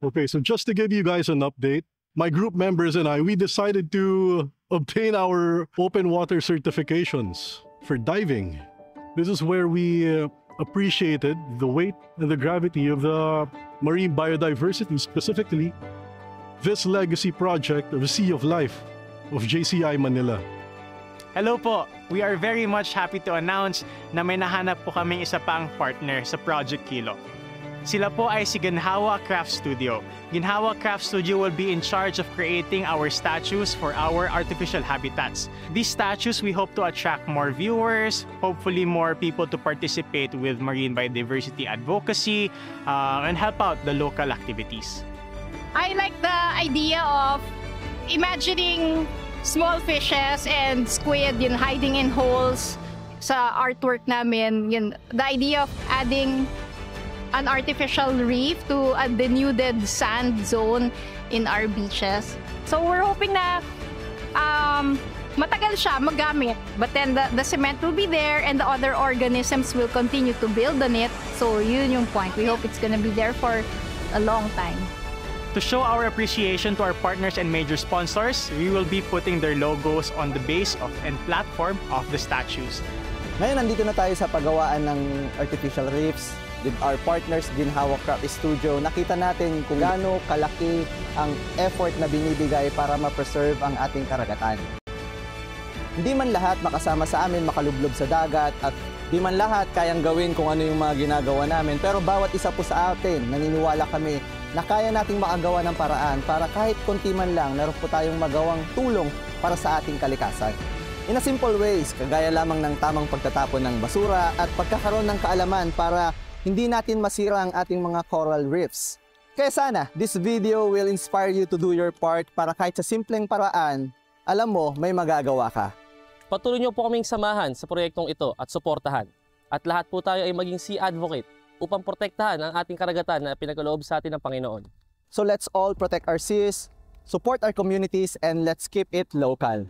Okay, so just to give you guys an update, my group members and we decided to obtain our open water certifications for diving. This is where we appreciated the weight and the gravity of the marine biodiversity, specifically this legacy project of Sea of Life of JCI Manila. Hello po! We are very much happy to announce na may nahanap po kaming isa pang partner sa Project Kilo. Sila po ay si Ginhawa Craft Studio. Ginhawa Craft Studio will be in charge of creating our statues for our artificial habitats. These statues, we hope to attract more viewers, hopefully more people to participate with marine biodiversity advocacy, and help out the local activities. I like the idea of imagining small fishes and squid hiding in holes sa artwork namin. The idea of adding an artificial reef to a denuded sand zone in our beaches. So we're hoping na matagal siya magamit, but then the cement will be there and the other organisms will continue to build on it. So yun yung point. We hope it's gonna be there for a long time. To show our appreciation to our partners and major sponsors, we will be putting their logos on the base and platform of the statues. Ngayon, nandito na tayo sa paggawaan ng artificial reefs. With our partners, Ginhawa Craft Studio, nakita natin kung gaano kalaki ang effort na binibigay para ma-preserve ang ating karagatan. Hindi man lahat makasama sa amin makalublob sa dagat at di man lahat kayang gawin kung ano yung mga ginagawa namin, pero bawat isa po sa atin, naniniwala kami na kaya nating makagawa ng paraan para kahit konti man lang naroon po tayong magawang tulong para sa ating kalikasan. In a simple ways, kagaya lamang ng tamang pagtatapon ng basura at pagkakaroon ng kaalaman para hindi natin masira ang ating mga coral reefs. Kaya sana, this video will inspire you to do your part para kahit sa simpleng paraan, alam mo, may magagawa ka. Patuloy niyo po kaming samahan sa proyektong ito at suportahan. At lahat po tayo ay maging sea advocate upang protektahan ang ating karagatan na pinagkaloob sa atin ng Panginoon. So let's all protect our seas, support our communities, and let's keep it local.